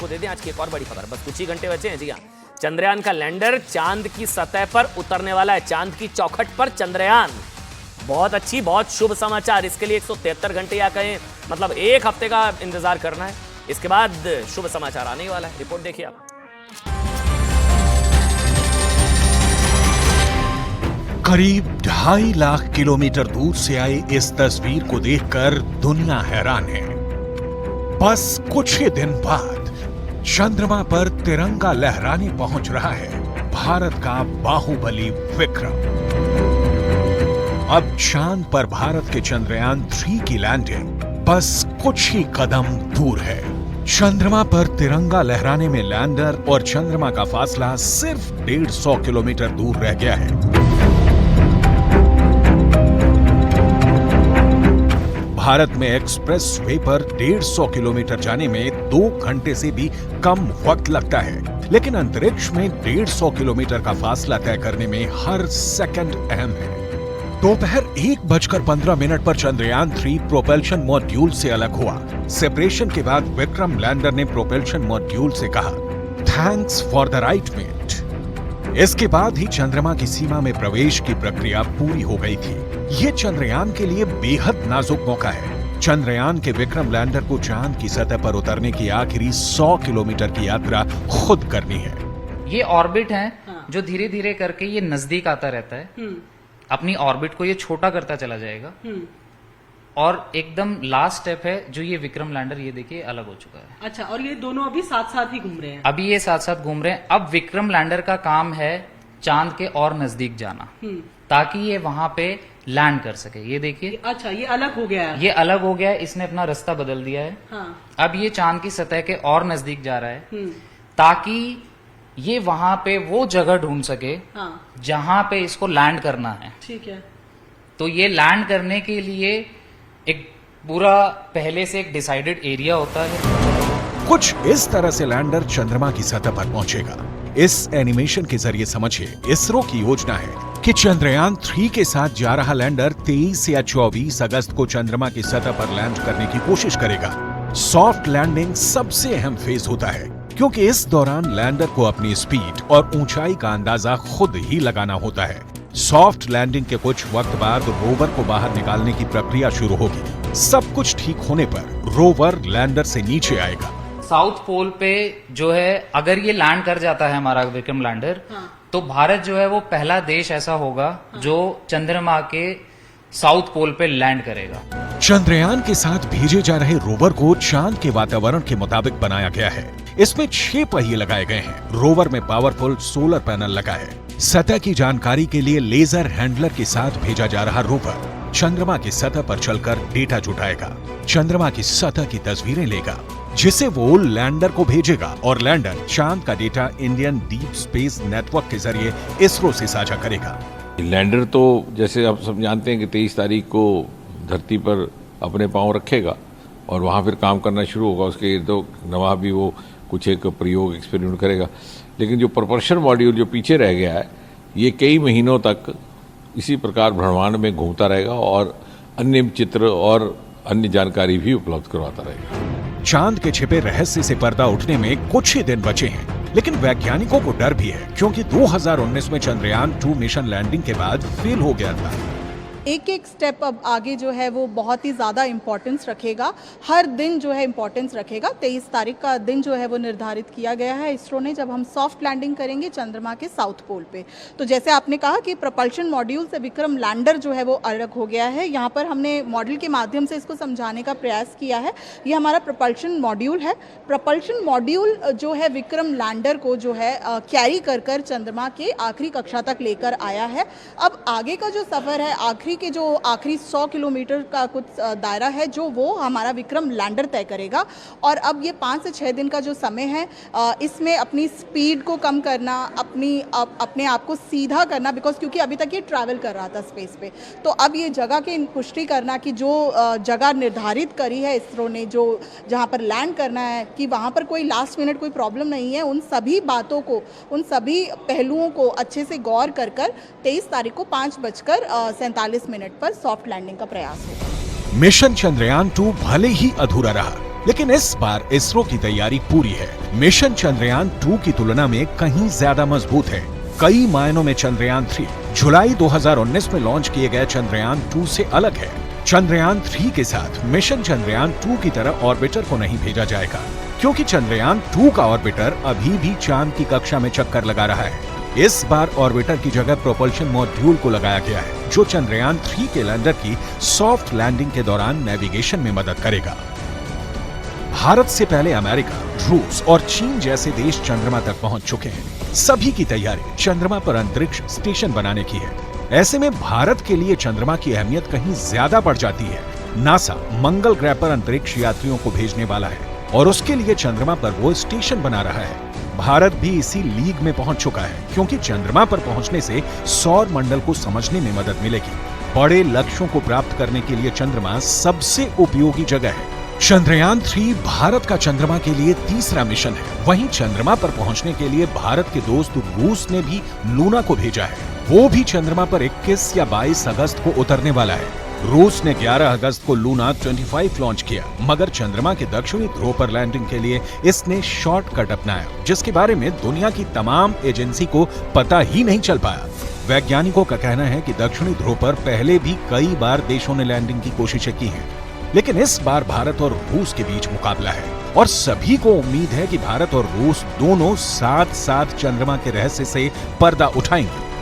आपको दे दें आज की एक और बड़ी खबर, बस कुछ ही घंटे बचे हैं। जी हाँ, चंद्रयान का लैंडर चांद की सतह पर उतरने वाला है। चांद की चौखट पर चंद्रयान, बहुत अच्छी, बहुत शुभ समाचार। इसके लिए 173 घंटे या कहें मतलब एक हफ्ते का इंतजार करना है। इसके बाद शुभ समाचार आने ही वाला है। रिपोर्ट देखिए आप। करीब 2.5 लाख किलोमीटर दूर से आई इस तस्वीर को देखकर दुनिया हैरान है। बस कुछ ही दिन बाद चंद्रमा पर तिरंगा लहराने पहुंच रहा है भारत का बाहुबली विक्रम। अब चांद पर भारत के चंद्रयान 3 की लैंडिंग बस कुछ ही कदम दूर है। चंद्रमा पर तिरंगा लहराने में लैंडर और चंद्रमा का फासला सिर्फ 150 किलोमीटर दूर रह गया है। भारत में एक्सप्रेस वे पर 150 किलोमीटर जाने में 2 घंटे से भी कम वक्त लगता है, लेकिन अंतरिक्ष में 150 किलोमीटर का फासला तय करने में हर सेकंड अहम है। दोपहर 1:15 पर चंद्रयान 3 प्रोपल्शन मॉड्यूल से अलग हुआ। सेपरेशन के बाद विक्रम लैंडर ने प्रोपल्शन मॉड्यूल से कहा, thanks for the ride mate. इसके बाद ही चंद्रमा की सीमा में प्रवेश की प्रक्रिया पूरी हो गई थी। ये चंद्रयान के लिए बेहद नाजुक मौका है। चंद्रयान के विक्रम लैंडर को चांद की सतह पर उतरने की आखिरी 100 किलोमीटर की यात्रा खुद करनी है। ये ऑर्बिट है जो धीरे धीरे करके ये नजदीक आता रहता है। अपनी ऑर्बिट को ये छोटा करता चला जाएगा और एकदम लास्ट स्टेप है जो ये विक्रम लैंडर, ये देखिए अलग हो चुका है। अच्छा, और ये दोनों अभी साथ साथ ही घूम रहे हैं? अभी ये साथ साथ घूम रहे हैं। अब विक्रम लैंडर का काम है चांद के और नजदीक जाना ताकि ये वहां पे लैंड कर सके। ये देखिए, अच्छा ये अलग हो गया है। ये अलग हो गया है, इसने अपना रास्ता बदल दिया है। हाँ। अब ये चांद की सतह के और नजदीक जा रहा है ताकि ये वहां पे वो जगह ढूंढ सके हाँ। जहां पे इसको लैंड करना है। ठीक है। तो ये लैंड करने के लिए एक पूरा पहले से एक डिसाइडेड एरिया होता है। कुछ इस तरह से लैंडर चंद्रमा की सतह पर पहुंचेगा। इस एनिमेशन के जरिए समझिए, इसरो की योजना है कि चंद्रयान 3 के साथ जा रहा लैंडर 23 या 24 अगस्त को चंद्रमा की सतह पर लैंड करने की कोशिश करेगा। सॉफ्ट लैंडिंग सबसे अहम फेज होता है क्योंकि इस दौरान लैंडर को अपनी स्पीड और ऊंचाई का अंदाजा खुद ही लगाना होता है। सॉफ्ट लैंडिंग के कुछ वक्त बाद रोवर को बाहर निकालने की प्रक्रिया शुरू होगी। सब कुछ ठीक होने पर रोवर लैंडर से नीचे आएगा। साउथ पोल पे जो है अगर ये लैंड कर जाता है हमारा विक्रम लैंडर, तो भारत जो है वो पहला देश ऐसा होगा जो चंद्रमा के साउथ पोल पे लैंड करेगा। चंद्रयान के साथ भेजे जा रहे रोवर को चांद के वातावरण के मुताबिक बनाया गया है। इसमें 6 पहिए लगाए गए हैं। रोवर में पावरफुल सोलर पैनल लगा है। सतह की जानकारी के लिए लेजर हैंडलर के साथ भेजा जा रहा रोवर चंद्रमा की सतह पर चलकर डेटा जुटाएगा, चंद्रमा की सतह की तस्वीरें लेगा, जिसे वो लैंडर को भेजेगा और लैंडर चांद का data Indian deep space network के जरिए इसरो से साझा करेगा। लैंडर तो जैसे आप सब जानते हैं कि 23 तारीख को धरती पर अपने पांव रखेगा और वहां फिर काम करना शुरू होगा। उसके इर्द नवाह भी वो कुछ एक प्रयोग एक्सपेरिमेंट करेगा। लेकिन जो प्रपल्शन मॉड्यूल जो पीछे रह गया है, ये कई महीनों तक इसी प्रकार ब्रह्मांड में घूमता रहेगा और अन्य चित्र और अन्य जानकारी भी उपलब्ध करवाता रहेगा। चांद के छिपे रहस्य से पर्दा उठने में कुछ ही दिन बचे हैं, लेकिन वैज्ञानिकों को डर भी है क्योंकि 2019 में चंद्रयान 2 मिशन लैंडिंग के बाद फेल हो गया था। एक एक स्टेप अब आगे जो है वो बहुत ही ज़्यादा इम्पोर्टेंस रखेगा। हर दिन जो है इम्पोर्टेंस रखेगा। 23 तारीख का दिन जो है वो निर्धारित किया गया है इसरो ने, जब हम सॉफ्ट लैंडिंग करेंगे चंद्रमा के साउथ पोल पे। तो जैसे आपने कहा कि प्रपल्शन मॉड्यूल से विक्रम लैंडर जो है वो अलग हो गया है। यहाँ पर हमने मॉडल के माध्यम से इसको समझाने का प्रयास किया है। ये हमारा प्रपल्शन मॉड्यूल है। प्रपल्शन मॉड्यूल जो है विक्रम लैंडर को जो है कैरी कर चंद्रमा के आखिरी कक्षा तक लेकर आया है। अब आगे का जो सफ़र है, के जो आखिरी 100 किलोमीटर का कुछ दायरा है जो वो हमारा विक्रम लैंडर तय करेगा। और अब ये 5 से 6 दिन का जो समय है, इसमें अपनी स्पीड को कम करना, अपने आप को सीधा करना, बिकॉज क्योंकि अभी तक ये ट्रैवल कर रहा था स्पेस पे। तो अब ये जगह की पुष्टि करना कि जो जगह निर्धारित करी है इसरो ने, जो जहाँ पर लैंड करना है, कि वहाँ पर कोई लास्ट मिनट कोई प्रॉब्लम नहीं है। उन सभी बातों को, उन सभी पहलुओं को अच्छे से गौर कर 23 तारीख को 5:47 पर सॉफ्ट लैंडिंग का प्रयास होगा। मिशन चंद्रयान 2 भले ही अधूरा रहा, लेकिन इस बार इसरो की तैयारी पूरी है। मिशन चंद्रयान 2 की तुलना में कहीं ज्यादा मजबूत है। कई मायनों में चंद्रयान 3 जुलाई 2019 में लॉन्च किए गए चंद्रयान 2 से अलग है। चंद्रयान 3 के साथ मिशन चंद्रयान 2 की तरह ऑर्बिटर को नहीं भेजा जाएगा, क्योंकि चंद्रयान 2 का ऑर्बिटर अभी भी चांद की कक्षा में चक्कर लगा रहा है। इस बार ऑर्बिटर की जगह प्रोपल्शन मॉड्यूल को लगाया गया है, जो चंद्रयान 3 के लैंडर की सॉफ्ट लैंडिंग के दौरान नेविगेशन में मदद करेगा। भारत से पहले अमेरिका, रूस और चीन जैसे देश चंद्रमा तक पहुंच चुके हैं। सभी की तैयारी चंद्रमा पर अंतरिक्ष स्टेशन बनाने की है। ऐसे में भारत के लिए चंद्रमा की अहमियत कहीं ज्यादा बढ़ जाती है। नासा मंगल ग्रह पर अंतरिक्ष यात्रियों को भेजने वाला है और उसके लिए चंद्रमा पर वो स्टेशन बना रहा है। भारत भी इसी लीग में पहुंच चुका है, क्योंकि चंद्रमा पर पहुंचने से सौर मंडल को समझने में मदद मिलेगी। बड़े लक्ष्यों को प्राप्त करने के लिए चंद्रमा सबसे उपयोगी जगह है। चंद्रयान 3 भारत का चंद्रमा के लिए तीसरा मिशन है। वहीं चंद्रमा पर पहुंचने के लिए भारत के दोस्त रूस ने भी लूना को भेजा है। वो भी चंद्रमा पर 21 या 22 अगस्त को उतरने वाला है। रूस ने 11 अगस्त को लूना 25 लॉन्च किया, मगर चंद्रमा के दक्षिणी ध्रुव पर लैंडिंग के लिए इसने शॉर्टकट अपनाया, जिसके बारे में दुनिया की तमाम एजेंसी को पता ही नहीं चल पाया। वैज्ञानिकों का कहना है कि दक्षिणी ध्रुव पर पहले भी कई बार देशों ने लैंडिंग की कोशिशें की हैं, लेकिन इस बार भारत और रूस के बीच मुकाबला है और सभी को उम्मीद है कि भारत और रूस दोनों साथ साथ चंद्रमा के रहस्य से पर्दा उठाएंगे।